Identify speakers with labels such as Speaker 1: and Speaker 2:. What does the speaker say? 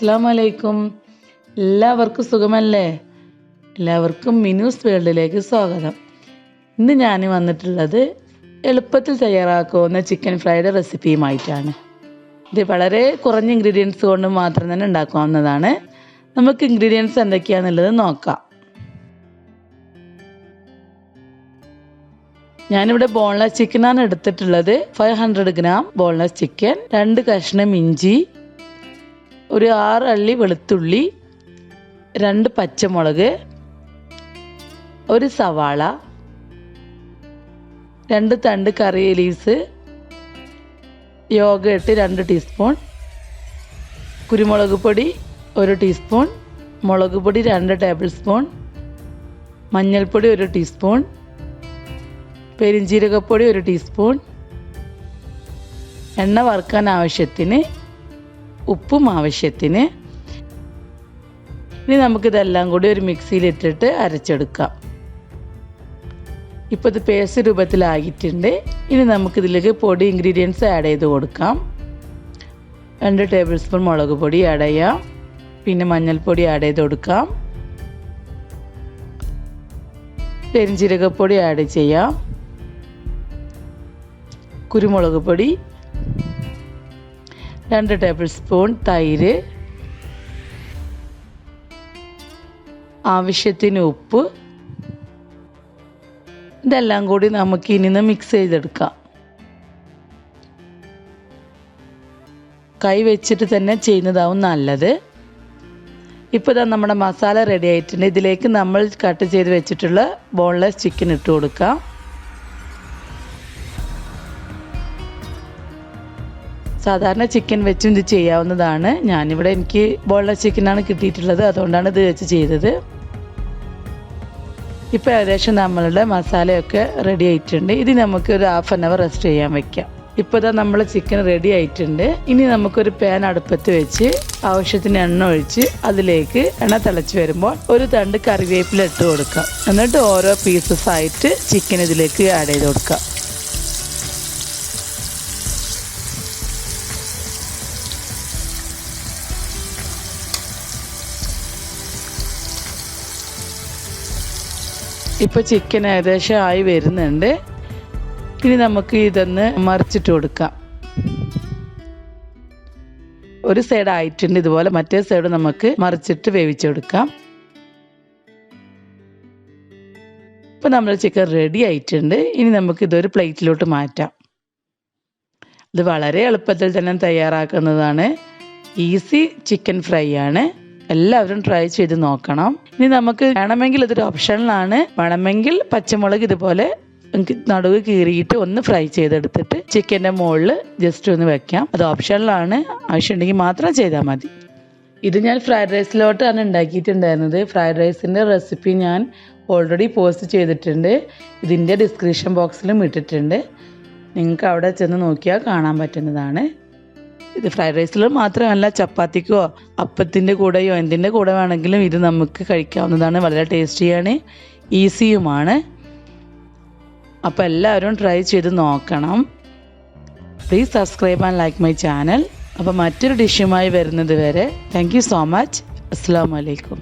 Speaker 1: അസ്സലാമു അലൈക്കും. എല്ലാവർക്കും സുഖമല്ലേ? എല്ലാവർക്കും മിനൂസ് വേൾഡിലേക്ക് സ്വാഗതം. ഇന്ന് ഞാൻ വന്നിട്ടുള്ളത് എളുപ്പത്തിൽ തയ്യാറാക്കാവുന്ന ചിക്കൻ ഫ്രൈഡ് റെസിപ്പിയുമായിട്ടാണ്. ഇത് വളരെ കുറഞ്ഞ ഇൻഗ്രീഡിയൻസ് കൊണ്ട് മാത്രം തന്നെ ഉണ്ടാക്കാവുന്നതാണ്. നമുക്ക് ഇൻഗ്രീഡിയൻസ് എന്തൊക്കെയാണെന്നുള്ളത് നോക്കാം. ഞാനിവിടെ ബോൺലെസ് ചിക്കനാണ് എടുത്തിട്ടുള്ളത്. 500 ഗ്രാം ബോൺലെസ് ചിക്കൻ, 2 കഷ്ണം ഇഞ്ചി, ഒരു 6 അള്ളി വെളുത്തുള്ളി, 2 പച്ചമുളക്, ഒരു സവാള, 2 തണ്ട് കറി ലീവ്സ്, യോഗട്ട് 2 ടീസ്പൂൺ, കുരുമുളക് പൊടി 1 ടീസ്പൂൺ, മുളക് പൊടി 2 ടേബിൾ സ്പൂൺ, മഞ്ഞൾപ്പൊടി 1 ടീസ്പൂൺ, പെരിഞ്ജീരകപ്പൊടി 1 ടീസ്പൂൺ, എണ്ണ വറുക്കാൻ ആവശ്യത്തിന്, ഉപ്പും ആവശ്യത്തിന്. ഇനി നമുക്കിതെല്ലാം കൂടി ഒരു മിക്സിയിലിട്ടിട്ട് അരച്ചെടുക്കാം. ഇപ്പോൾ ഇത് പേസ്റ്റ് രൂപത്തിലാക്കിയിട്ടുണ്ട്. ഇനി നമുക്കിതിലേക്ക് പൊടി ഇൻഗ്രീഡിയൻസ് ആഡ് ചെയ്ത് കൊടുക്കാം. 2 ടേബിൾ സ്പൂൺ മുളക് പൊടി ആഡ് ചെയ്യാം, പിന്നെ മഞ്ഞൾപ്പൊടി ആഡ് ചെയ്ത് കൊടുക്കാം, പെരിഞ്ജീരകപ്പൊടി ആഡ് ചെയ്യാം, കുരുമുളക് പൊടി, 2 ടേബിൾ സ്പൂൺ തൈര്, ആവശ്യത്തിന് ഉപ്പ്. ഇതെല്ലാം കൂടി നമുക്ക് ഇനി മിക്സ് ചെയ്തെടുക്കാം. കൈ വെച്ചിട്ട് തന്നെ ചെയ്യുന്നതാവും നല്ലത്. ഇപ്പോൾ ഇതാ നമ്മുടെ മസാല റെഡി ആയിട്ടുണ്ട്. ഇതിലേക്ക് നമ്മൾ കട്ട് ചെയ്ത് വെച്ചിട്ടുള്ള ബോൺലെസ് ചിക്കൻ ഇട്ട് കൊടുക്കാം. സാധാരണ ചിക്കൻ വെച്ചും ഇത് ചെയ്യാവുന്നതാണ്. ഞാനിവിടെ എനിക്ക് ബോൺലെസ് ചിക്കനാണ് കിട്ടിയിട്ടുള്ളത്, അതുകൊണ്ടാണ് ഇത് വെച്ച് ചെയ്തത്. ഇപ്പോൾ ഏകദേശം നമ്മളുടെ മസാലയൊക്കെ റെഡി ആയിട്ടുണ്ട്. ഇത് നമുക്ക് ഒരു 1/2 hour റെസ്റ്റ് ചെയ്യാൻ വെക്കാം. ഇപ്പോൾ ഇതാ നമ്മൾ ചിക്കൻ റെഡി ആയിട്ടുണ്ട്. ഇനി നമുക്കൊരു പാൻ അടുപ്പത്ത് വെച്ച് ആവശ്യത്തിന് എണ്ണ ഒഴിച്ച് അതിലേക്ക് എണ്ണ തിളച്ച് വരുമ്പോൾ ഒരു തണ്ട് കറിവേപ്പില ഇട്ട് കൊടുക്കാം. എന്നിട്ട് ഓരോ പീസസ് ആയിട്ട് ചിക്കൻ ഇതിലേക്ക് ആഡ് ചെയ്ത് കൊടുക്കാം. ഇപ്പോൾ ചിക്കൻ ഏകദേശം ആയി വരുന്നുണ്ട്. ഇനി നമുക്ക് ഇതൊന്ന് മറിച്ചിട്ട് കൊടുക്കാം. ഒരു സൈഡ് ആയിട്ടുണ്ട്. ഇതുപോലെ മറ്റേ സൈഡ് നമുക്ക് മറിച്ചിട്ട് വേവിച്ചെടുക്കാം. ഇപ്പോൾ നമ്മുടെ ചിക്കൻ റെഡി ആയിട്ടുണ്ട്. ഇനി നമുക്ക് ഇതൊരു പ്ലേറ്റിലോട്ട് മാറ്റാം. ഇത് വളരെ എളുപ്പത്തിൽ തന്നെ തയ്യാറാക്കുന്നതാണ്. ഈസി ചിക്കൻ ഫ്രൈ ആണ്. എല്ലാവരും ട്രൈ ചെയ്ത് നോക്കണം. ഇനി നമുക്ക് വേണമെങ്കിൽ ഇതൊരു ഓപ്ഷനിലാണ്. വേണമെങ്കിൽ പച്ചമുളക് ഇതുപോലെ നടുവ് കീറിയിട്ട് ഒന്ന് ഫ്രൈ ചെയ്തെടുത്തിട്ട് ചിക്കൻ്റെ മുകളിൽ ജസ്റ്റ് ഒന്ന് വെക്കാം. അത് ഓപ്ഷനിലാണ്. ആവശ്യമുണ്ടെങ്കിൽ മാത്രം ചെയ്താൽ മതി. ഇത് ഞാൻ ഫ്രൈഡ് റൈസിലോട്ടാണ് ഉണ്ടാക്കിയിട്ടുണ്ടായിരുന്നത്. ഫ്രൈഡ് റൈസിൻ്റെ റെസിപ്പി ഞാൻ ഓൾറെഡി പോസ്റ്റ് ചെയ്തിട്ടുണ്ട്. ഇതിൻ്റെ ഡിസ്ക്രിപ്ഷൻ ബോക്സിലും ഇട്ടിട്ടുണ്ട്. നിങ്ങൾക്ക് അവിടെ ചെന്ന് നോക്കിയാൽ കാണാൻ പറ്റുന്നതാണ്. ഇത് ഫ്രൈഡ് റൈസിൽ മാത്രമല്ല, ചപ്പാത്തിക്കോ അപ്പത്തിൻ്റെ കൂടെയോ എന്തിൻ്റെ കൂടെ വേണമെങ്കിലും ഇത് നമുക്ക് കഴിക്കാവുന്നതാണ്. വളരെ ടേസ്റ്റിയാണ്, ഈസിയുമാണ്. അപ്പോൾ എല്ലാവരും ട്രൈ ചെയ്ത് നോക്കണം. Please subscribe and like my channel. അപ്പോൾ മറ്റൊരു ഡിഷുമായി വരുന്നത് വരെ താങ്ക് യു സോ മച്ച്. അസ്സലാമു അലൈക്കും.